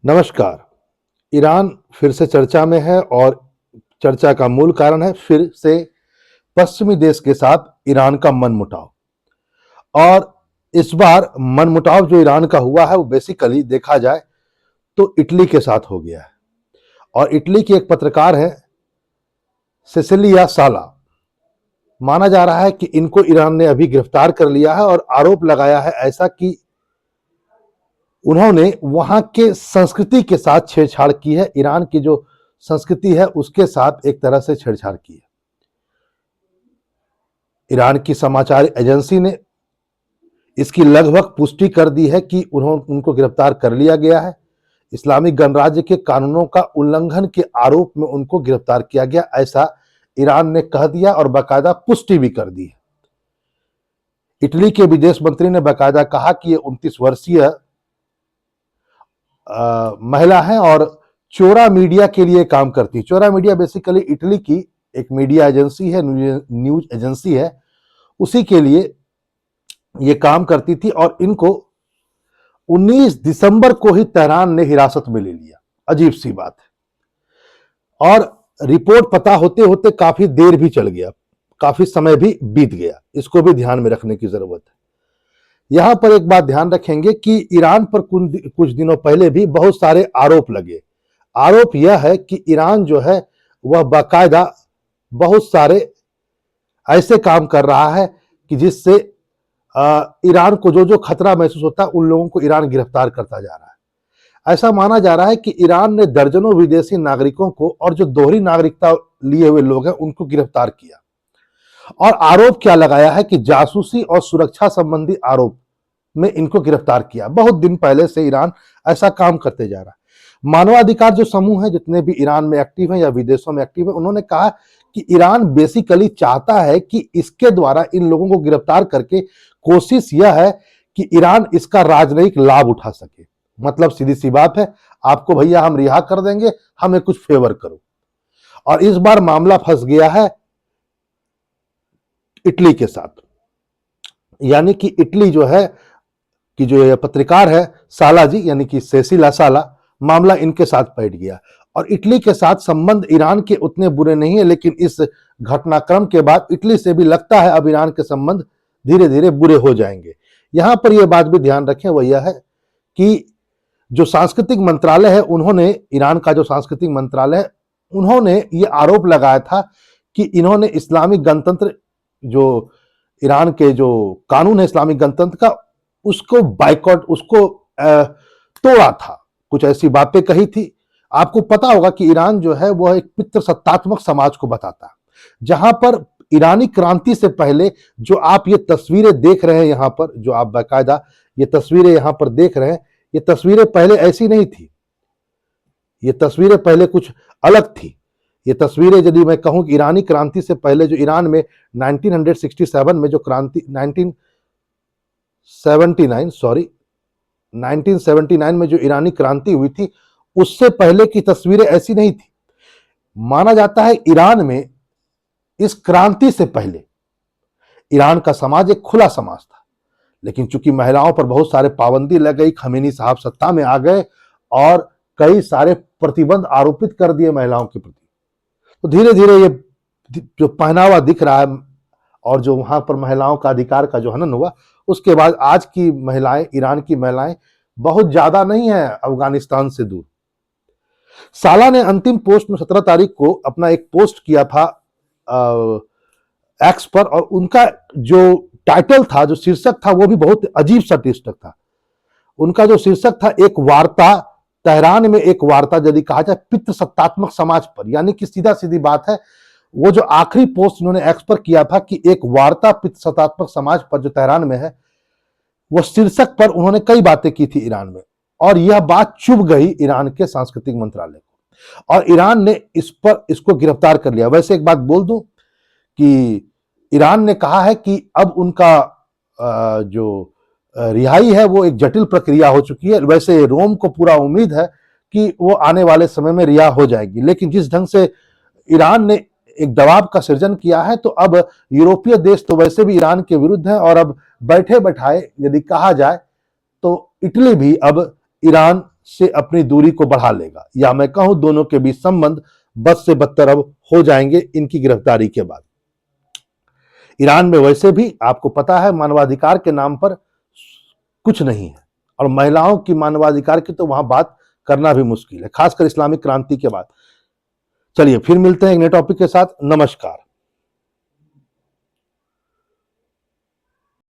नमस्कार। ईरान फिर से चर्चा में है और चर्चा का मूल कारण है फिर से पश्चिमी देश के साथ ईरान का मनमुटाव। और इस बार मनमुटाव जो ईरान का हुआ है वो बेसिकली देखा जाए तो इटली के साथ हो गया है। और इटली की एक पत्रकार है सिसिलिया साला, माना जा रहा है कि इनको ईरान ने अभी गिरफ्तार कर लिया है और आरोप लगाया है ऐसा कि उन्होंने वहां के संस्कृति के साथ छेड़छाड़ की है। ईरान की जो संस्कृति है उसके साथ एक तरह से छेड़छाड़ की है। ईरान की समाचार एजेंसी ने इसकी लगभग पुष्टि कर दी है कि उनको गिरफ्तार कर लिया गया है। इस्लामिक गणराज्य के कानूनों का उल्लंघन के आरोप में उनको गिरफ्तार किया गया, ऐसा ईरान ने कह दिया और बाकायदा पुष्टि भी कर दी है। इटली के विदेश मंत्री ने बाकायदा कहा कि ये 29 वर्षीय महिला है और चोरा मीडिया के लिए काम करती है। चोरा मीडिया बेसिकली इटली की एक मीडिया एजेंसी है, न्यूज एजेंसी है, उसी के लिए ये काम करती थी और इनको 19 दिसंबर को ही तेहरान ने हिरासत में ले लिया। अजीब सी बात है। और रिपोर्ट पता होते होते काफी देर भी चल गया, काफी समय भी बीत गया। इसको भी ध्यान में रखने की जरूरत है। यहां पर एक बात ध्यान रखेंगे कि ईरान पर कुछ दिनों पहले भी बहुत सारे आरोप लगे। आरोप यह है कि ईरान जो है वह बाकायदा बहुत सारे ऐसे काम कर रहा है कि जिससे ईरान को जो जो खतरा महसूस होता है उन लोगों को ईरान गिरफ्तार करता जा रहा है। ऐसा माना जा रहा है कि ईरान ने दर्जनों विदेशी नागरिकों को और जो दोहरी नागरिकता लिए हुए लोग हैं उनको गिरफ्तार किया। और आरोप क्या लगाया है कि जासूसी और सुरक्षा संबंधी आरोप में इनको गिरफ्तार किया। बहुत दिन पहले से ईरान ऐसा काम करते जा रहा है। मानवाधिकार जो समूह है जितने भी ईरान में एक्टिव हैं या विदेशों में एक्टिव है, उन्होंने कहा कि ईरान बेसिकली चाहता है कि इसके द्वारा इन लोगों को गिरफ्तार करके कोशिश यह है कि ईरान इसका राजनयिक लाभ उठा सके। मतलब सीधी सी बात है, आपको भैया हम रिहा कर देंगे, हमें कुछ फेवर करो। और इस बार मामला फंस गया है इटली के साथ। यानी कि इटली जो है कि जो ये पत्रकार है साला जी, यानी कि सेसिला साला, मामला इनके साथ बैठ गया। और इटली के साथ संबंध ईरान के उतने बुरे नहीं है, लेकिन इस घटनाक्रम के बाद इटली से भी लगता है अब ईरान के संबंध धीरे धीरे बुरे हो जाएंगे। यहां पर यह बात भी ध्यान रखें, वह यह है कि जो सांस्कृतिक मंत्रालय है, उन्होंने, ईरान का जो सांस्कृतिक मंत्रालय है, उन्होंने ये आरोप लगाया था कि इन्होंने इस्लामिक गणतंत्र, जो ईरान के जो कानून है इस्लामिक गणतंत्र का, उसको बाइकॉट, उसको तोड़ा था। कुछ ऐसी बातें कही थी। आपको पता होगा कि ईरान जो है वह एक पितृसत्तात्मक समाज को बताता है, जहां पर ईरानी क्रांति से पहले जो आप ये तस्वीरें देख रहे हैं, यहां पर जो आप बाकायदा ये तस्वीरें यहां पर देख रहे हैं, ये तस्वीरें पहले ऐसी नहीं थी। ये तस्वीरें पहले कुछ अलग थी। ये तस्वीरें यदि मैं कहूं कि ईरानी क्रांति से पहले जो ईरान में 1967 में जो क्रांति 1979 में जो ईरानी क्रांति हुई थी, उससे पहले की तस्वीरें ऐसी नहीं थी। माना जाता है ईरान में इस क्रांति से पहले ईरान का समाज एक खुला समाज था, लेकिन चूंकि महिलाओं पर बहुत सारे पाबंदी लग गई, खमेनी साहब सत्ता में आ गए और कई सारे प्रतिबंध आरोपित कर दिए महिलाओं के प्रति, तो धीरे धीरे ये जो पहनावा दिख रहा है और जो वहां पर महिलाओं का अधिकार का जो हनन हुआ, उसके बाद आज की महिलाएं, ईरान की महिलाएं बहुत ज्यादा नहीं है अफगानिस्तान से दूर। साला ने अंतिम पोस्ट में 17 तारीख को अपना एक पोस्ट किया था एक्स पर, और उनका जो टाइटल था, जो शीर्षक था, वो भी बहुत अजीब सा शीर्षक था। उनका जो शीर्षक था, एक वार्ता, तेहरान में एक वार्ता, यदि कहा जाए पितृसत्तात्मक समाज पर। यानी कि सीधा सीधी बात है, वो जो आखिरी पोस्ट उन्होंने एक्स पर किया था कि एक वार्ता पितृसत्तात्मक समाज पर जो तेहरान में है, वो शीर्षक पर उन्होंने कई बातें की थी ईरान में, और यह बात चुभ गई ईरान के सांस्कृतिक मंत्रालय को, और ईरान ने इसको गिरफ्तार कर लिया। वैसे एक बात बोल दूं कि ईरान ने कहा है कि अब उनका जो रिहाई है वो एक जटिल प्रक्रिया हो चुकी है। वैसे रोम को पूरा उम्मीद है कि वो आने वाले समय में रिहा हो जाएगी, लेकिन जिस ढंग से ईरान ने एक दबाव का सृजन किया है, तो अब यूरोपीय देश तो वैसे भी ईरान के विरुद्ध हैं, और अब बैठे बैठाए यदि कहा जाए तो इटली भी अब ईरान से अपनी दूरी को बढ़ा लेगा, या मैं कहूं दोनों के बीच संबंध बद से बदतर अब हो जाएंगे इनकी गिरफ्तारी के बाद। ईरान में वैसे भी आपको पता है मानवाधिकार के नाम पर कुछ नहीं है, और महिलाओं की मानवाधिकार की तो वहां बात करना भी मुश्किल है, खासकर इस्लामिक क्रांति के बाद। चलिए फिर मिलते हैं एक नए टॉपिक के साथ। नमस्कार।